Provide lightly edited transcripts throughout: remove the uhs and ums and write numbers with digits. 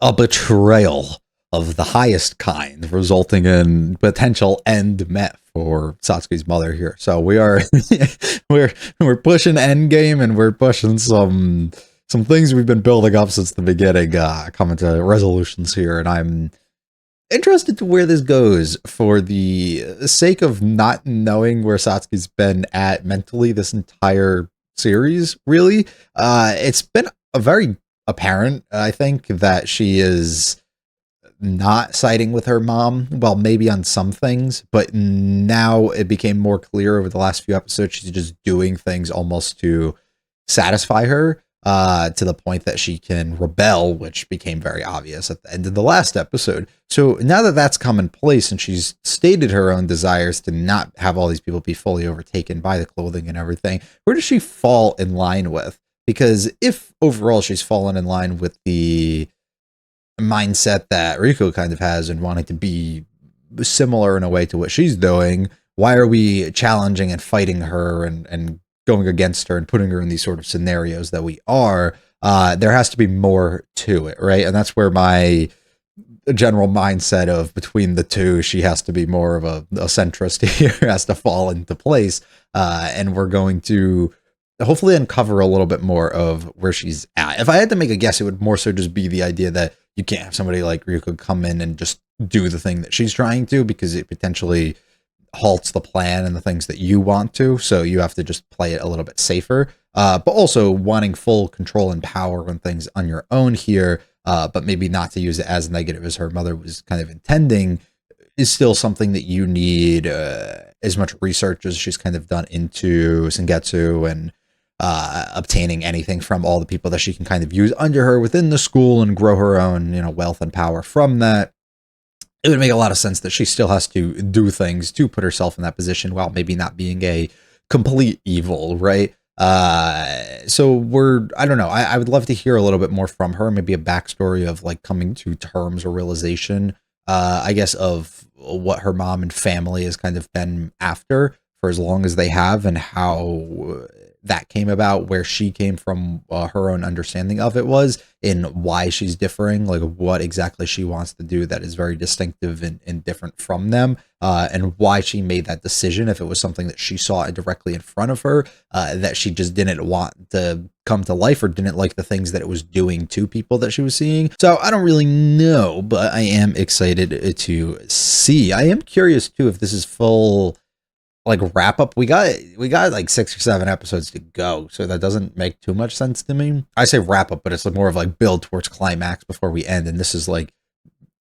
a betrayal of the highest kind, resulting in potential end met for Satsuki's mother here. So we are we're pushing end game, and we're pushing some things we've been building up since the beginning, coming to resolutions here, and I'm interested to where this goes for the sake of not knowing where Satsuki's been at mentally this entire series, really. It's been a very apparent, I think, that she is not siding with her mom. Well, maybe on some things, but now it became more clear over the last few episodes she's just doing things almost to satisfy her, to the point that she can rebel, which became very obvious at the end of the last episode. So now that that's come in place and she's stated her own desires to not have all these people be fully overtaken by the clothing and everything, where does she fall in line with? Because if overall she's fallen in line with the mindset that Riko kind of has and wanting to be similar in a way to what she's doing, why are we challenging and fighting her and going against her and putting her in these sort of scenarios that we are? There has to be more to it, right? And that's where my general mindset of between the two, she has to be more of a centrist here, has to fall into place. And we're going to hopefully uncover a little bit more of where she's at. If I had to make a guess, it would more so just be the idea that you can't have somebody like Ryuko come in and just do the thing that she's trying to, because it potentially halts the plan and the things that you want to. So you have to just play it a little bit safer, but also wanting full control and power on things on your own here, but maybe not to use it as negative as her mother was kind of intending, is still something that you need as much research as she's kind of done into Sengetsu and obtaining anything from all the people that she can kind of use under her within the school and grow her own, wealth and power from that. It would make a lot of sense that she still has to do things to put herself in that position while maybe not being a complete evil, right? So I don't know. I would love to hear a little bit more from her, maybe a backstory of like coming to terms or realization, I guess, of what her mom and family has kind of been after for as long as they have, and how that came about, where she came from, her own understanding of it was, and why she's differing, like what exactly she wants to do that is very distinctive and different from them, and why she made that decision, if it was something that she saw directly in front of her, that she just didn't want to come to life, or didn't like the things that it was doing to people that she was seeing. So I don't really know, but I am excited to see. I am curious too if this is full like wrap up. We got like 6 or 7 episodes to go, so that doesn't make too much sense to me. I say wrap up, but it's more of like build towards climax before we end, and this is like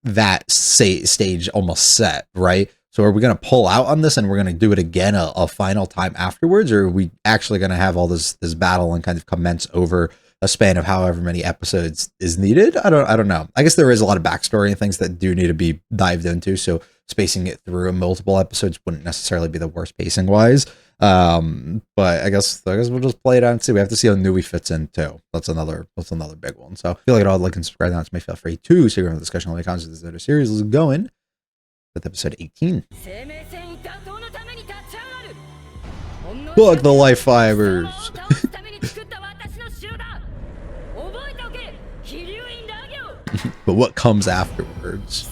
that stage almost set, right? So are we going to pull out on this and we're going to do it again a final time afterwards, or are we actually going to have all this battle and kind of commence over a span of however many episodes is needed? I don't know. I guess there is a lot of backstory and things that do need to be dived into, so spacing it through multiple episodes wouldn't necessarily be the worst pacing wise. But I guess we'll just play it out and see. We have to see how Nui fits in too. That's another big one. So if you like it all, like and subscribe now. It's me. Feel free to stick around the discussion on the comments of this other series. Let's go in with episode 18. Plug the life fibers. But what comes afterwards?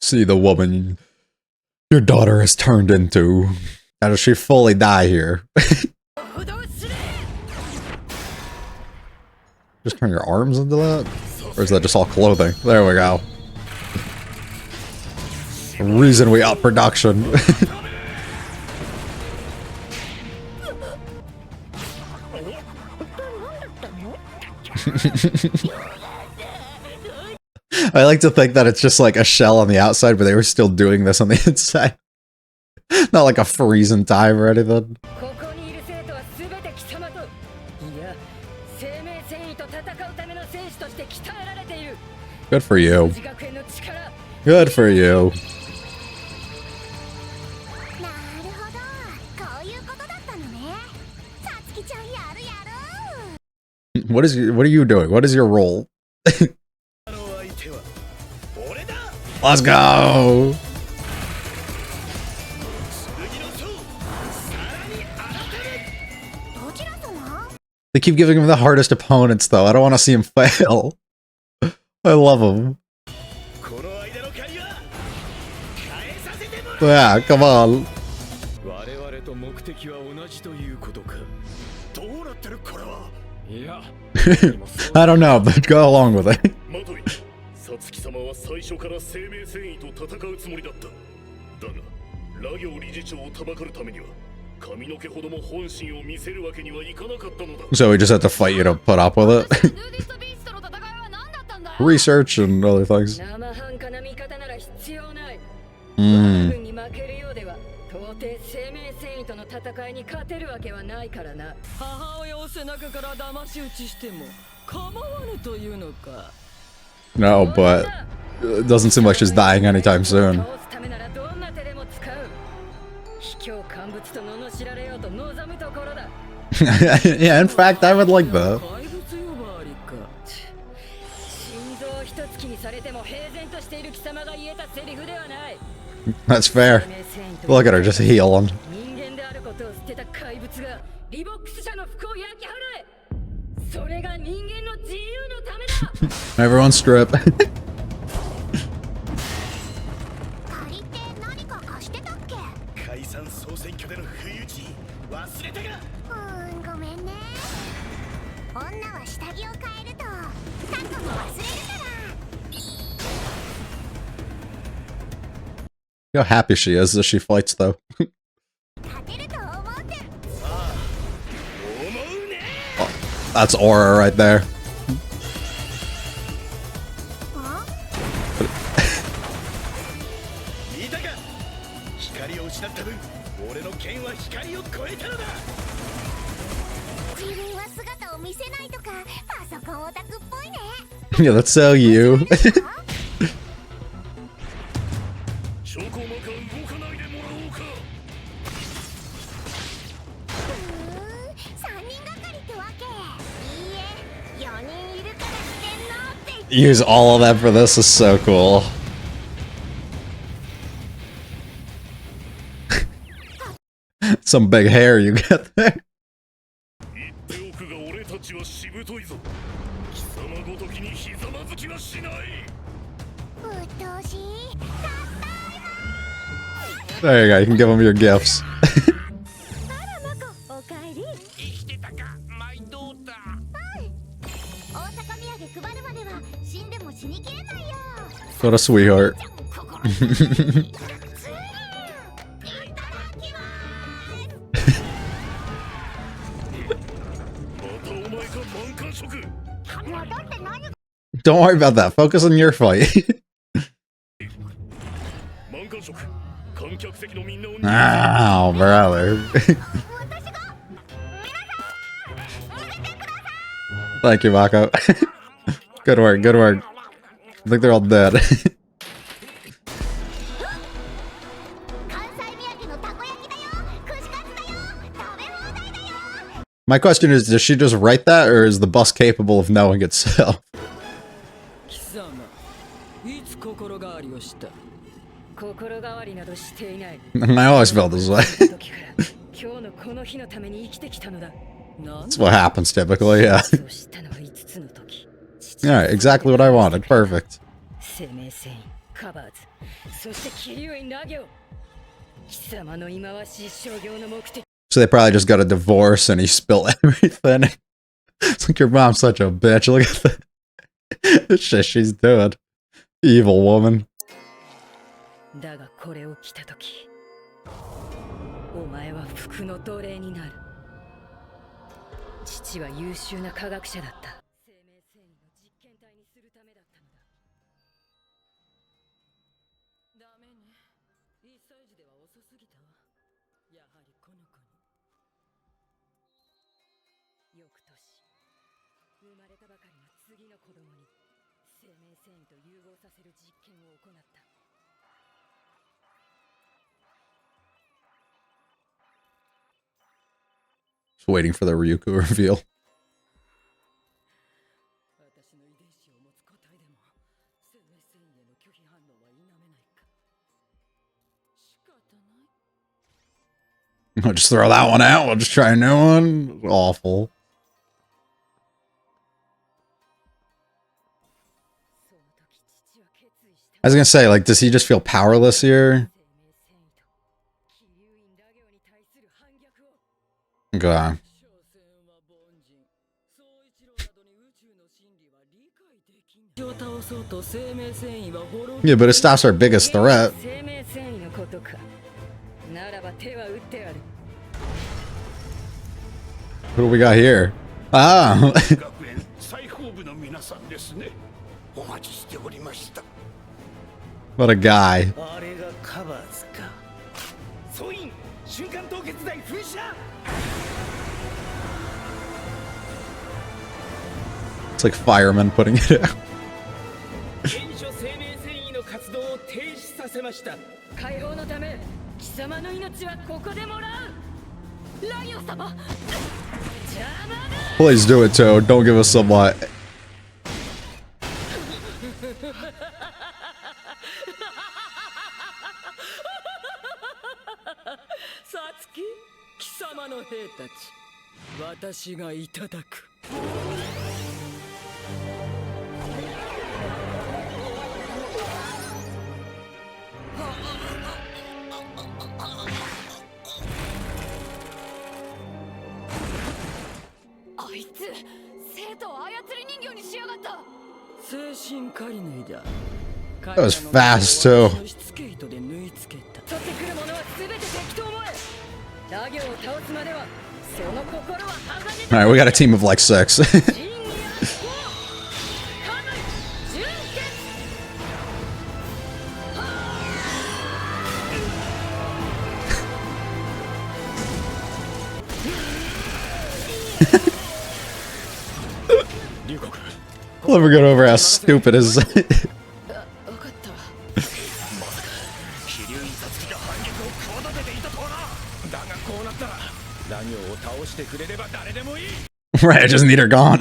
See the woman your daughter has turned into. How does she fully die here? Just turn your arms into that? Or is that just all clothing? There we go. The reason we up production. I like to think that it's just like a shell on the outside, but they were still doing this on the inside. Not like a freezing time or anything. Good for you. Good for you. What are you doing? What is your role? Let's go! They keep giving him the hardest opponents, though. I don't want to see him fail. I love him. Yeah, come on. I don't know, but go along with it. So we just have to fight you to put up with it. Research and other things. No, but it doesn't seem like she's dying anytime soon. Yeah, in fact, I would like that. That's fair. Look at her, just healing. Everyone strip. Look how happy she is as she fights, though. Oh, that's aura right there. Yeah, that's so you. Use all of that for this is so cool. Some big hair you get there. There you go, you can give them your gifts. What a sweetheart. Don't worry about that. Focus on your fight. Ow, brother. Thank you, Mako. Good work, good work. I think they're all dead. My question is, does she just write that, or is the bus capable of knowing itself? I always felt this way. That's what happens typically, yeah. Alright, exactly what I wanted. Perfect. So they probably just got a divorce and he spilled everything. It's like your mom's such a bitch. Look at the shit she's doing. Evil woman. Just waiting for the Ryuko reveal. I'll just throw that one out. We'll just try a new one. Awful. I was gonna say, like, does he just feel powerless here? Okay. Yeah, but it stops our biggest threat. What do we got here? Ah! What a guy. It's like firemen putting it out. Please do it, Toad. Don't give us some what. That was fast too. Alright, we got a team of like 6. We'll never get over how stupid his Right, I just need her gone.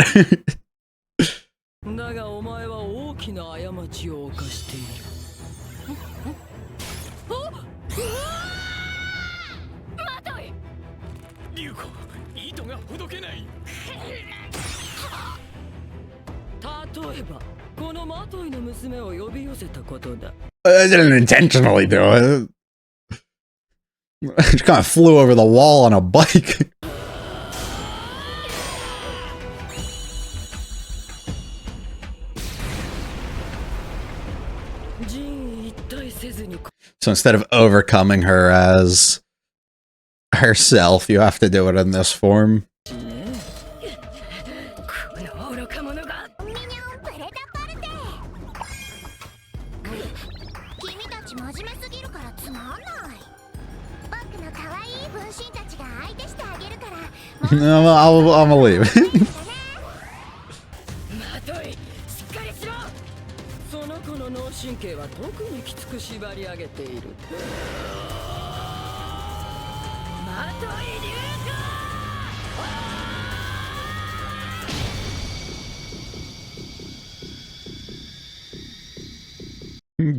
I didn't intentionally do it. I just kind of flew over the wall on a bike. So instead of overcoming her as herself, you have to do it in this form. I'm gonna leave.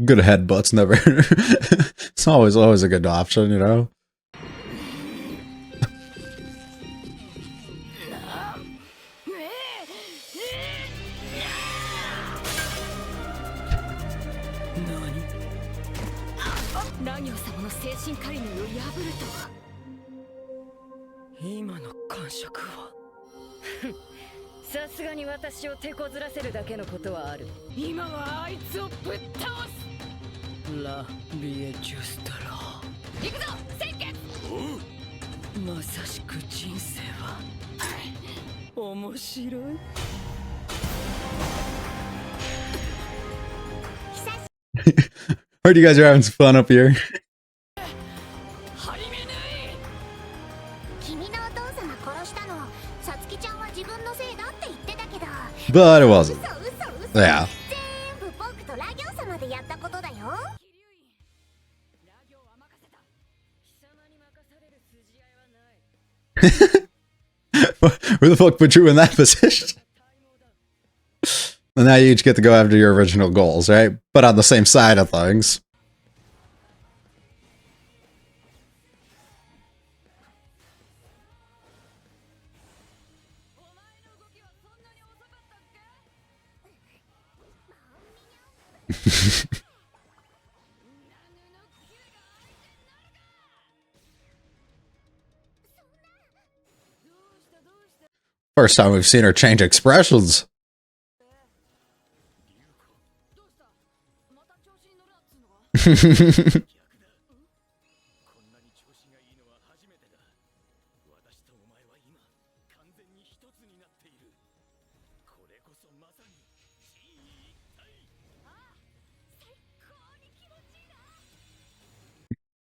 Good headbutts never. It's always a good option, you know. Heard you guys are having some fun up here. But it wasn't. Yeah. Who the fuck put you in that position? And now you each get to go after your original goals, right? But on the same side of things. First time we've seen her change expressions.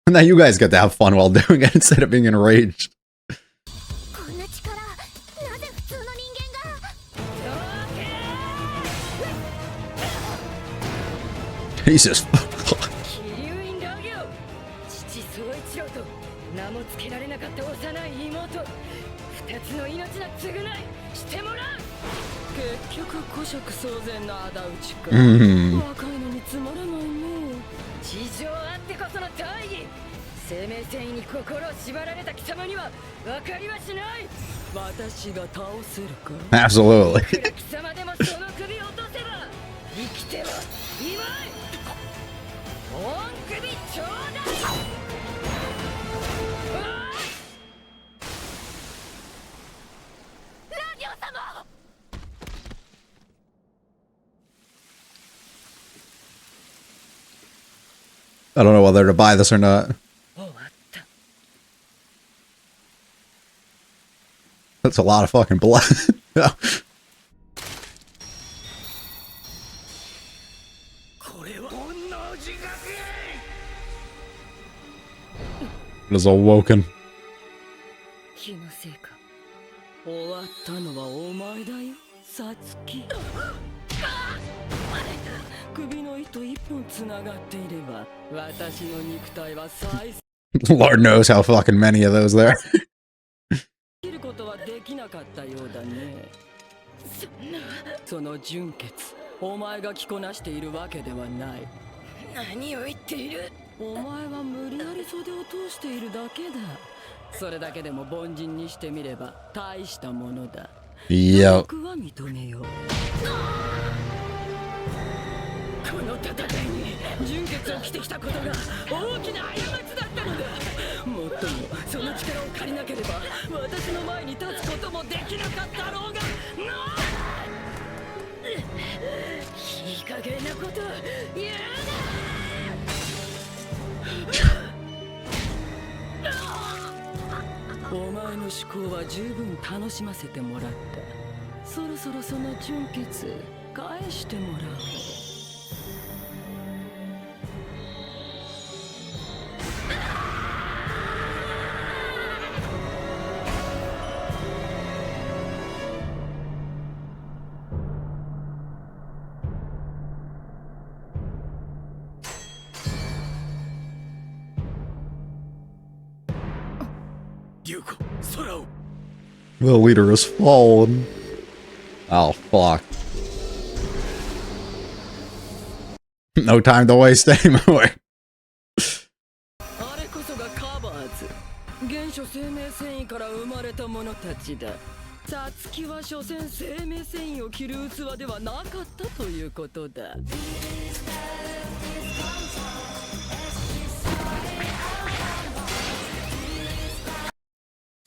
Now you guys get to have fun while doing it instead of being enraged. Jesus. Absolutely. I don't know whether to buy this or not. That's a lot of fucking blood. It is awoken. Lord knows how fucking many of those there are. Yo. The leader has fallen. Oh, fuck. No time to waste anymore.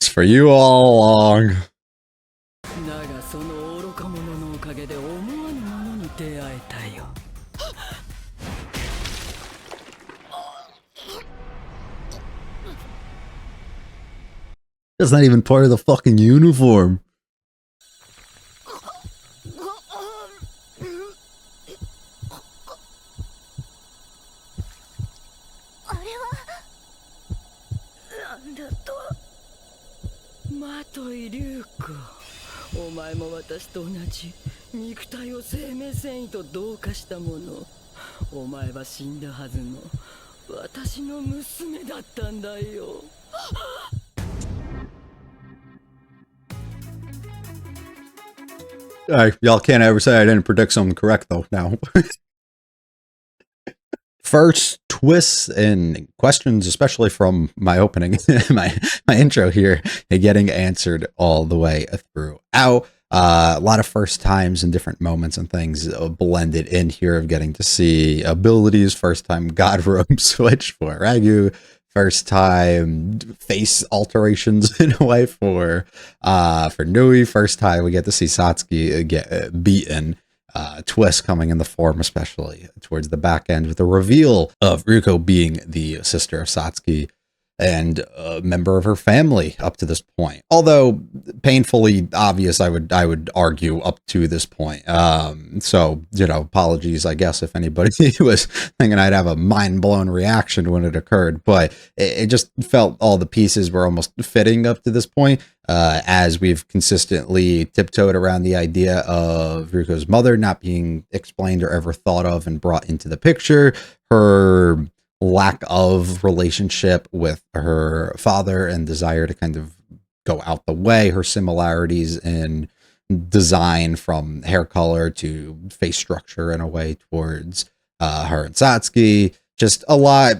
It's for you all along. That's not even part of the fucking uniform. Y'all can't ever say I didn't predict something correct though now. First twists and questions, especially from my opening, my intro here, getting answered all the way throughout. A lot of first times and different moments and things blended in here of getting to see abilities. First time God robe switch for Ragu. First time face alterations in a way for Nui. First time we get to see Satsuki get beaten. Twist coming in the form, especially towards the back end, with the reveal of Ryuko being the sister of Satsuki and a member of her family up to this point. Although painfully obvious, I would argue up to this point. So, apologies, I guess, if anybody was thinking I'd have a mind blown reaction when it occurred, but it just felt all the pieces were almost fitting up to this point. As we've consistently tiptoed around the idea of Ryuko's mother not being explained or ever thought of and brought into the picture, her lack of relationship with her father and desire to kind of go out the way, her similarities in design from hair color to face structure in a way towards her and Satsuki, just a lot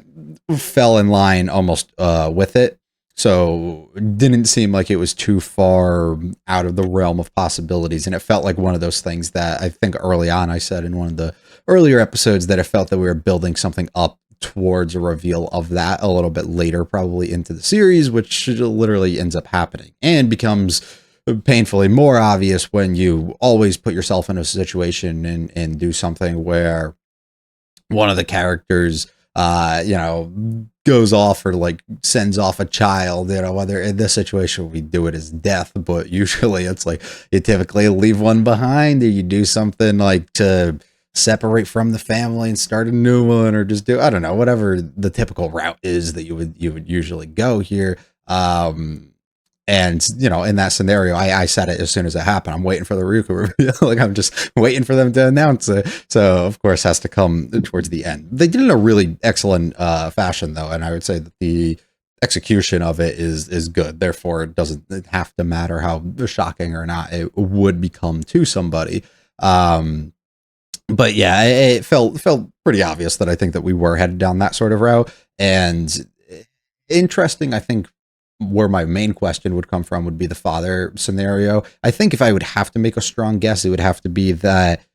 fell in line almost with it. So it didn't seem like it was too far out of the realm of possibilities. And it felt like one of those things that I think early on I said in one of the earlier episodes that it felt that we were building something up towards a reveal of that a little bit later, probably into the series, which literally ends up happening and becomes painfully more obvious when you always put yourself in a situation and do something where one of the characters goes off or like sends off a child, whether in this situation we do it as death, but usually it's like you typically leave one behind, or you do something like to separate from the family and start a new one, or just do, I don't know, whatever the typical route is that you would usually go here. And in that scenario, I said it as soon as it happened. I'm waiting for the Ryuko reveal. Like, I'm just waiting for them to announce it. So of course has to come towards the end. They did it in a really excellent fashion though, and I would say that the execution of it is good. Therefore, it doesn't have to matter how shocking or not it would become to somebody. But yeah, it felt pretty obvious that I think that we were headed down that sort of route. And interesting, I think where my main question would come from would be the father scenario. I think if I would have to make a strong guess, it would have to be that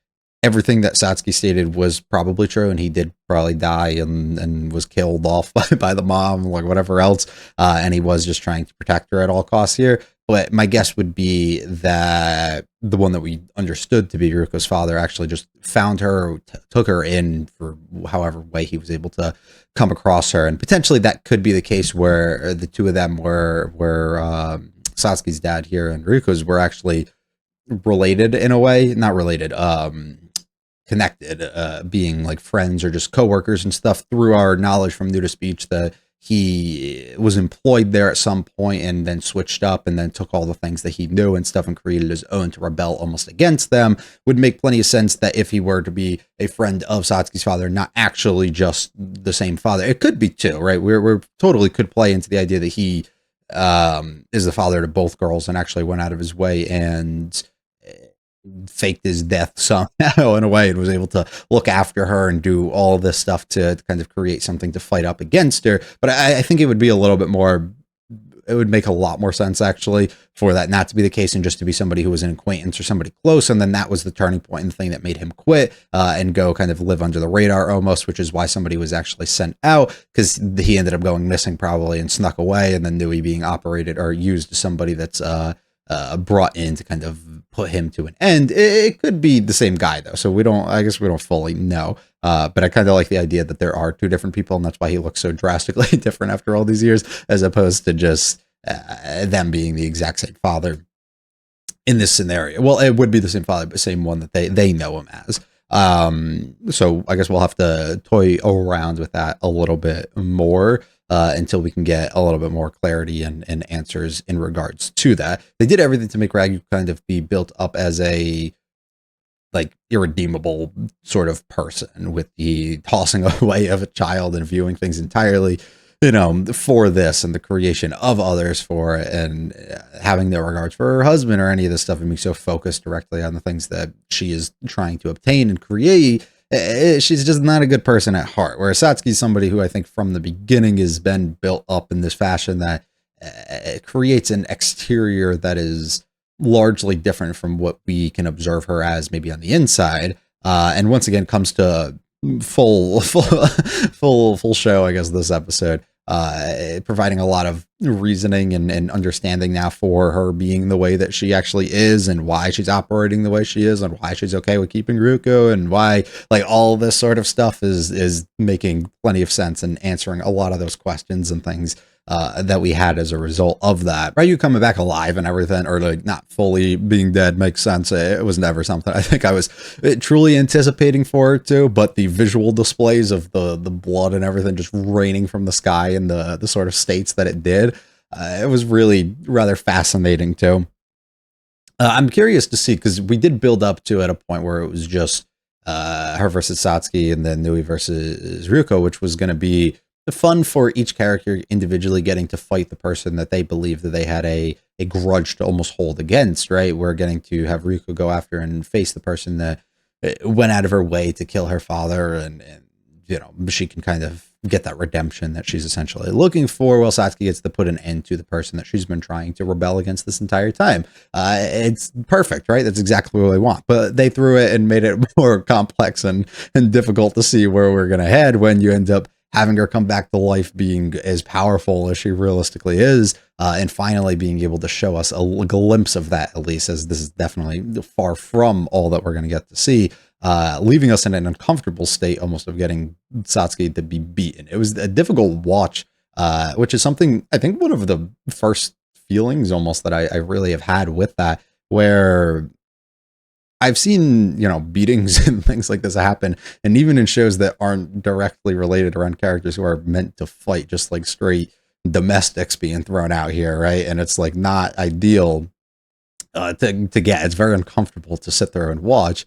everything that Satsuki stated was probably true, and he did probably die and was killed off by the mom, like whatever else, and he was just trying to protect her at all costs here. But my guess would be that the one that we understood to be Ryuko's father actually just found her, took her in for however way he was able to come across her, and potentially that could be the case where the two of them were Satsuki's dad here and Ryuko's were actually related in a way, not related, connected, being like friends or just coworkers and stuff, through our knowledge from New to Speech that he was employed there at some point and then switched up and then took all the things that he knew and stuff and created his own to rebel almost against them. Would make plenty of sense that if he were to be a friend of Satsuki's father, not actually just the same father, it could be two, right? We're totally could play into the idea that he is the father to both girls and actually went out of his way and faked his death somehow in a way and was able to look after her and do all this stuff to kind of create something to fight up against her. But I think it would be a little bit more, it would make a lot more sense actually for that not to be the case and just to be somebody who was an acquaintance or somebody close. And then that was the turning point and the thing that made him quit and go kind of live under the radar almost, which is why somebody was actually sent out, because he ended up going missing probably and snuck away, and then Nui being operated or used as somebody that's brought in to kind of put him to an end. It could be the same guy though, so I guess we don't fully know. But I kind of like the idea that there are two different people, and that's why he looks so drastically different after all these years, as opposed to just them being the exact same father in this scenario. Well, it would be the same father, but same one that they know him as. So I guess we'll have to toy around with that a little bit more until we can get a little bit more clarity and answers in regards to that. They did everything to make Ragu kind of be built up as a like irredeemable sort of person, with the tossing away of a child and viewing things entirely, for this and the creation of others for it, and having no regards for her husband or any of this stuff, and being so focused directly on the things that she is trying to obtain and create. She's just not a good person at heart. Whereas Satsuki's somebody who I think from the beginning has been built up in this fashion that creates an exterior that is largely different from what we can observe her as maybe on the inside. And once again, comes to full show, I guess, this episode, providing a lot of reasoning and understanding now for her being the way that she actually is, and why she's operating the way she is, and why she's okay with keeping Ryuko, and why, like, all this sort of stuff is making plenty of sense and answering a lot of those questions and things that we had as a result of that. Ryu coming back alive and everything, or like not fully being dead, makes sense. It was never something I think I was truly anticipating for it to, but the visual displays of the blood and everything just raining from the sky in the sort of states that it did, it was really rather fascinating too. I'm curious to see, because we did build up to at a point where it was just her versus Satsuki, and then Nui versus Ryuko, which was going to be fun for each character individually getting to fight the person that they believe that they had a grudge to almost hold against, right? We're getting to have Ryuko go after and face the person that went out of her way to kill her father, and you know, she can kind of get that redemption that she's essentially looking for, while Satsuki gets to put an end to the person that she's been trying to rebel against this entire time. It's perfect, right? That's exactly what we want. But they threw it and made it more complex and difficult to see where we're going to head when you end up having her come back to life, being as powerful as she realistically is, and finally being able to show us a glimpse of that, at least, as this is definitely far from all that we're going to get to see, leaving us in an uncomfortable state almost of getting Satsuki to be beaten. It was a difficult watch, which is something, I think, one of the first feelings almost that I really have had with that, where I've seen, you know, beatings and things like this happen, and even in shows that aren't directly related around characters who are meant to fight, just like straight domestics being thrown out here, right? And it's like not ideal to get. It's very uncomfortable to sit there and watch.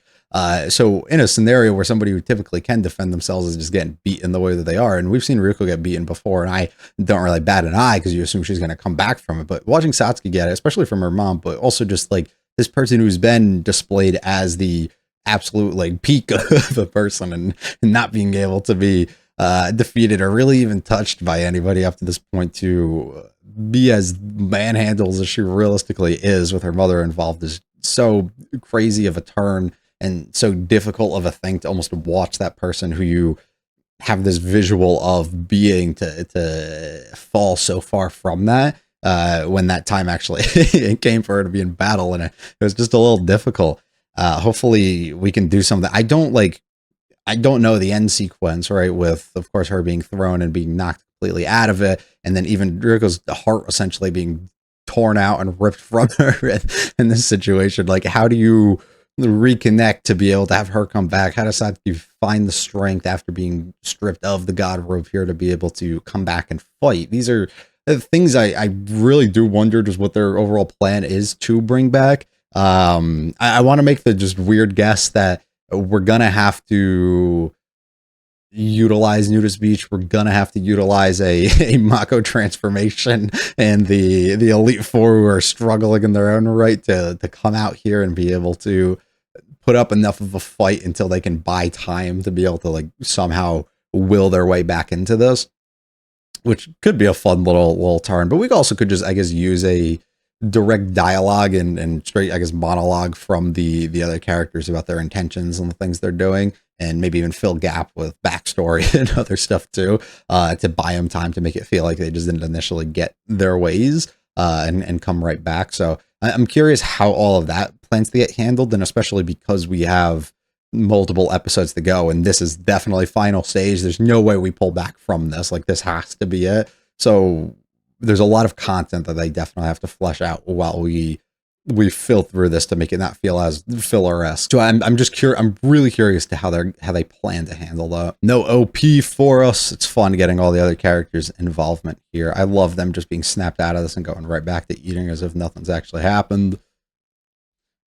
So in a scenario where somebody who typically can defend themselves is just getting beaten the way that they are, and we've seen Ryuko get beaten before, and I don't really bat an eye because you assume she's going to come back from it. But watching Satsuki get it, especially from her mom, but also just like this person who's been displayed as the absolute like peak of a person, and not being able to be defeated or really even touched by anybody up to this point, to be as manhandled as she realistically is with her mother involved, is so crazy of a turn and so difficult of a thing to almost watch that person who you have this visual of being to fall so far from that. When that time actually came for her to be in battle, and it was just a little difficult. Hopefully we can do something. I don't know the end sequence, right? With, of course, her being thrown and being knocked completely out of it, and then even Ryuko's heart essentially being torn out and ripped from her in this situation. Like, how do you reconnect to be able to have her come back? How does Satsuki find the strength after being stripped of the god robe here to be able to come back and fight? These are things I really do wonder just what their overall plan is to bring back. I want to make the just weird guess that we're gonna have to utilize Nudist Beach. We're gonna have to utilize a Mako transformation, and the Elite Four who are struggling in their own right to come out here and be able to put up enough of a fight until they can buy time to be able to like somehow will their way back into this, which could be a fun little turn. But we also could just, I guess, use a direct dialogue and straight, I guess, monologue from the other characters about their intentions and the things they're doing, and maybe even fill gap with backstory and other stuff too, to buy them time to make it feel like they just didn't initially get their ways, and come right back. So I'm curious how all of that plans to get handled, and especially because we have multiple episodes to go, and this is definitely final stage. There's no way we pull back from this. Like, this has to be it. So there's a lot of content that they definitely have to flesh out while we fill through this to make it not feel as filler-esque. So I'm just curious. I'm really curious to how they plan to handle that. No OP for us. It's fun getting all the other characters' involvement here. I love them just being snapped out of this and going right back to eating as if nothing's actually happened.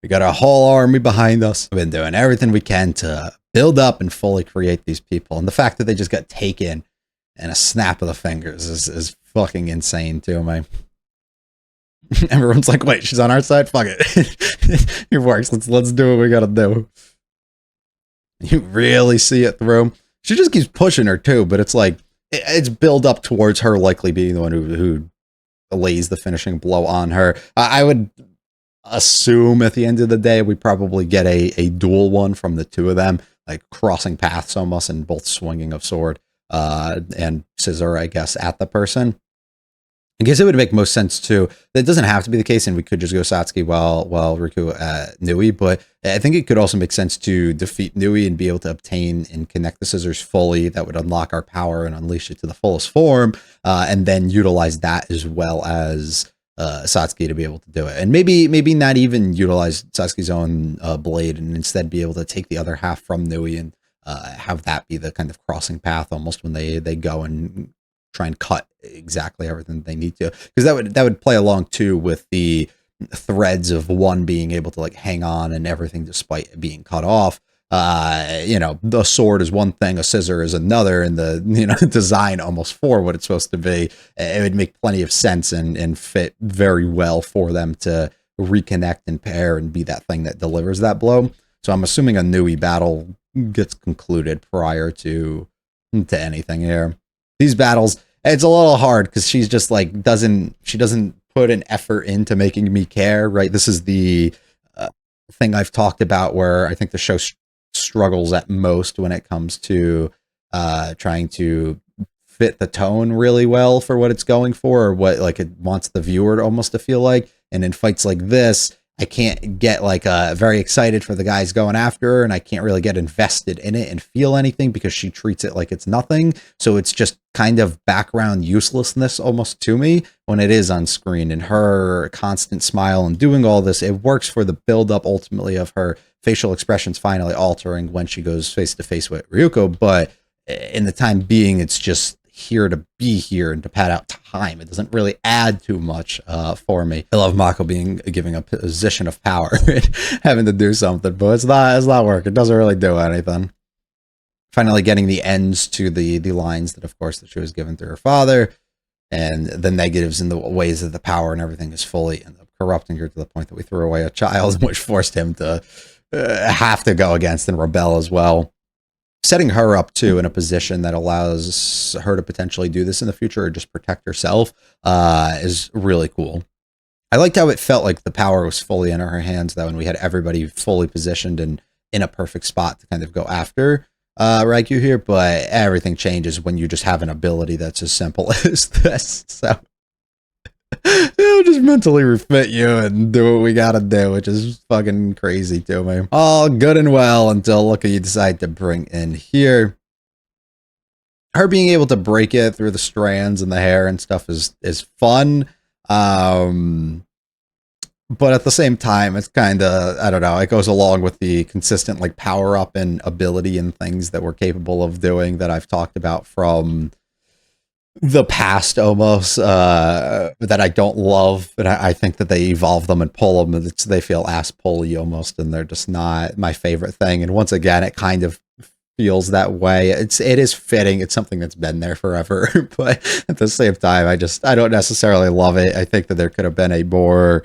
We got a whole army behind us. We've been doing everything we can to build up and fully create these people. And the fact that they just got taken in a snap of the fingers is fucking insane too, man. Everyone's like, wait, she's on our side? Fuck it. It works. Let's do what we gotta do. You really see it through. She just keeps pushing her too, but it's like, it's build up towards her likely being the one who lays the finishing blow on her. I would assume at the end of the day we probably get a dual one from the two of them, like crossing paths almost, and both swinging of sword and scissor, I guess, at the person. I guess it would make most sense too. That doesn't have to be the case, and we could just go Satsuki while Riku Nui. But I think it could also make sense to defeat Nui and be able to obtain and connect the scissors fully. That would unlock our power and unleash it to the fullest form, and then utilize that as well as Satsuki to be able to do it. And maybe not even utilize Satsuki's own blade, and instead be able to take the other half from Nui and have that be the kind of crossing path almost when they go and try and cut exactly everything they need to, because that would play along too with the threads of one being able to like hang on and everything despite being cut off. The sword is one thing, a scissor is another, and the design almost for what it's supposed to be. It would make plenty of sense and fit very well for them to reconnect and pair and be that thing that delivers that blow. So I'm assuming a Nui battle gets concluded prior to anything here. These battles, it's a little hard because she's just like doesn't put an effort into making me care, right? This is the thing I've talked about where I think the show struggles at most when it comes to trying to fit the tone really well for what it's going for, or what like it wants the viewer to almost to feel like. And in fights like this, I can't get like very excited for the guys going after her, and I can't really get invested in it and feel anything because she treats it like it's nothing. So it's just kind of background uselessness almost to me when it is on screen. And her constant smile and doing all this, it works for the build-up ultimately of her facial expressions finally altering when she goes face to face with Ryuko. But in the time being, it's just here to be here and to pad out time. It doesn't really add too much for me. I love Mako giving a position of power and having to do something, but it's not work. It doesn't really do anything. Finally getting the ends to the lines that of course that she was given through her father, and the negatives in the ways that the power and everything is fully end up corrupting her to the point that we threw away a child, which forced him to have to go against and rebel as well. Setting her up too in a position that allows her to potentially do this in the future or just protect herself is really cool. I liked how it felt like the power was fully in her hands though, and we had everybody fully positioned and in a perfect spot to kind of go after Raikyu here, but everything changes when you just have an ability that's as simple as this. So it'll just mentally refit you and do what we gotta do, which is fucking crazy to me. All good and well until look at you decide to bring in here. Her being able to break it through the strands and the hair and stuff is fun. But at the same time, it's kind of, I don't know, it goes along with the consistent like power up and ability and things that we're capable of doing that I've talked about from the past almost, that I don't love, but I think that they evolve them and pull them, and they feel ass pulley almost, and they're just not my favorite thing. And once again, it kind of feels that way. It is fitting. It's something that's been there forever, but at the same time, I don't necessarily love it. I think that there could have been a more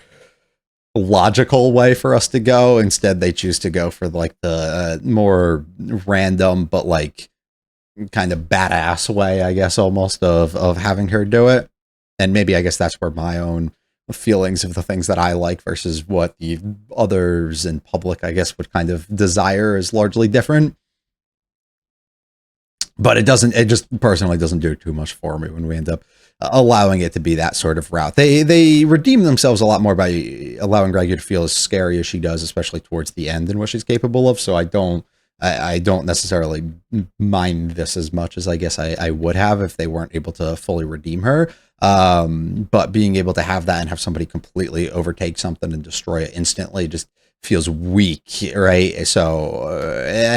logical way for us to go. Instead, they choose to go for like the more random, but like kind of badass way, I guess, almost of having her do it. And maybe I guess that's where my own feelings of the things that I like versus what the others in public, I guess, would kind of desire is largely different. But it just personally doesn't do too much for me when we end up allowing it to be that sort of route. They redeem themselves a lot more by allowing Raikyu to feel as scary as she does, especially towards the end and what she's capable of. So I don't necessarily mind this as much as I guess I would have if they weren't able to fully redeem her. But being able to have that and have somebody completely overtake something and destroy it instantly just feels weak, right? So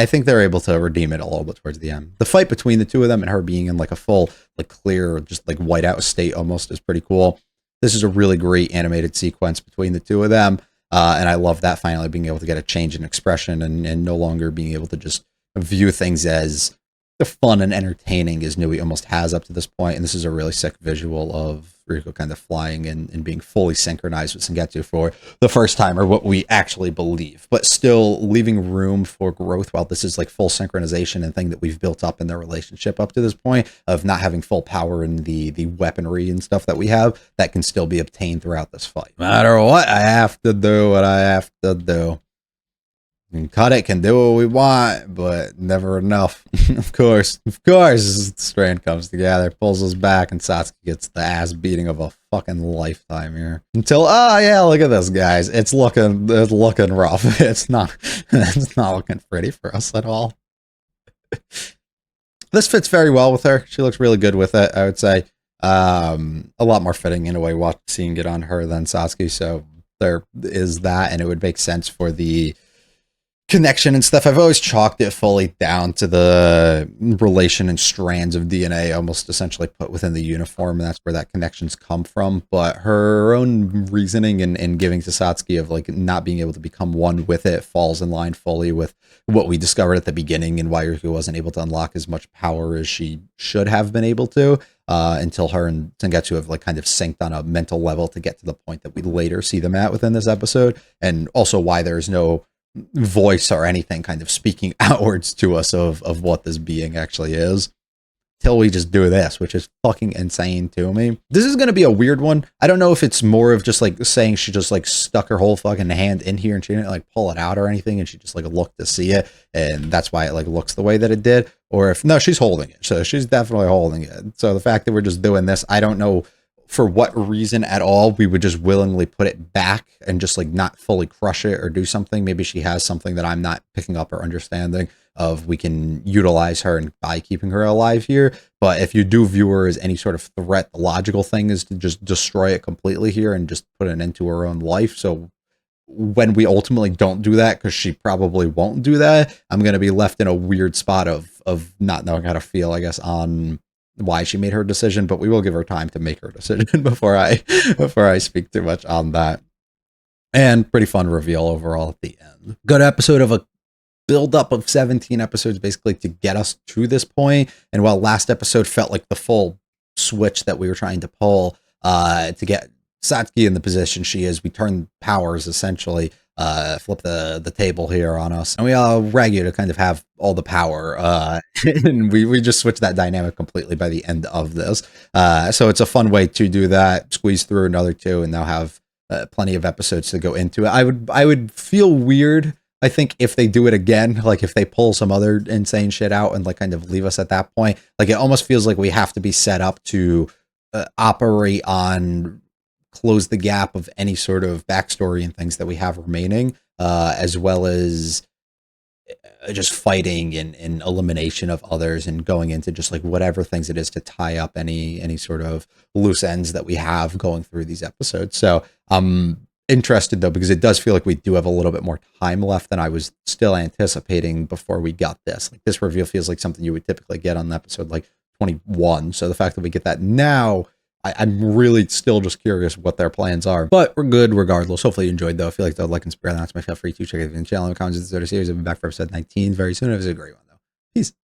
I think they're able to redeem it a little bit towards the end. The fight between the two of them and her being in like a full, like clear, just like whiteout state almost is pretty cool. This is a really great animated sequence between the two of them. And I love that finally being able to get a change in expression and no longer being able to just view things as fun and entertaining as Nui almost has up to this point. And this is a really sick visual of Riko kind of flying and being fully synchronized with Sengetsu for the first time, or what we actually believe, but still leaving room for growth while this is like full synchronization and thing that we've built up in their relationship up to this point of not having full power in the weaponry and stuff that we have that can still be obtained throughout this fight. No matter what, I have to do what I have to do. And Kadek can do what we want, but never enough. Of course, Strand comes together, pulls us back, and Satsuki gets the ass beating of a fucking lifetime here. Until, oh yeah, look at this, guys. It's looking rough. It's not looking pretty for us at all. This fits very well with her. She looks really good with it, I would say. A lot more fitting in a way, seeing it on her than Satsuki. So there is that, and it would make sense for the connection and stuff. I've always chalked it fully down to the relation and strands of DNA almost essentially put within the uniform, and that's where that connections come from. But her own reasoning and giving to Satsuki of like not being able to become one with it falls in line fully with what we discovered at the beginning and why Riko wasn't able to unlock as much power as she should have been able to until her and Sengetsu have like kind of synced on a mental level to get to the point that we later see them at within this episode, and also why there's no voice or anything kind of speaking outwards to us of what this being actually is till we just do this, which is fucking insane to me. This is going to be a weird one. I don't know if it's more of just like saying she just like stuck her whole fucking hand in here and she didn't like pull it out or anything, and she just like looked to see it and that's why it like looks the way that it did, or if no, she's holding it. So she's definitely holding it. So the fact that we're just doing this, I don't know for what reason at all we would just willingly put it back and just like not fully crush it or do something. Maybe she has something that I'm not picking up or understanding of. We can utilize her and by keeping her alive here. But if you do view her as any sort of threat, the logical thing is to just destroy it completely here and just put an end to her own life. So when we ultimately don't do that, because she probably won't do that, I'm going to be left in a weird spot of not knowing how to feel, I guess, on why she made her decision, but we will give her time to make her decision before I speak too much on that. And pretty fun reveal overall at the end. Good episode of a build up of 17 episodes basically to get us to this point. And while last episode felt like the full switch that we were trying to pull to get Satsuki in the position she is, we turn powers essentially, flip the table here on us, and we rag you to kind of have all the power, and we just switch that dynamic completely by the end of this. So it's a fun way to do that, squeeze through another two, and now have plenty of episodes to go into it. I would feel weird, I think, if they do it again, like if they pull some other insane shit out and like kind of leave us at that point. Like it almost feels like we have to be set up to operate on close the gap of any sort of backstory and things that we have remaining, as well as just fighting and elimination of others and going into just like whatever things it is to tie up any sort of loose ends that we have going through these episodes. So I'm interested though, because it does feel like we do have a little bit more time left than I was still anticipating before we got this. Like this reveal feels like something you would typically get on an episode like 21. So the fact that we get that now, I'm really still just curious what their plans are, but we're good regardless. Hopefully you enjoyed though. If you like to like and subscribe, that's my feel free to check out the channel and comments of the series. I'll be back for episode 19 very soon. It was a great one though. Peace.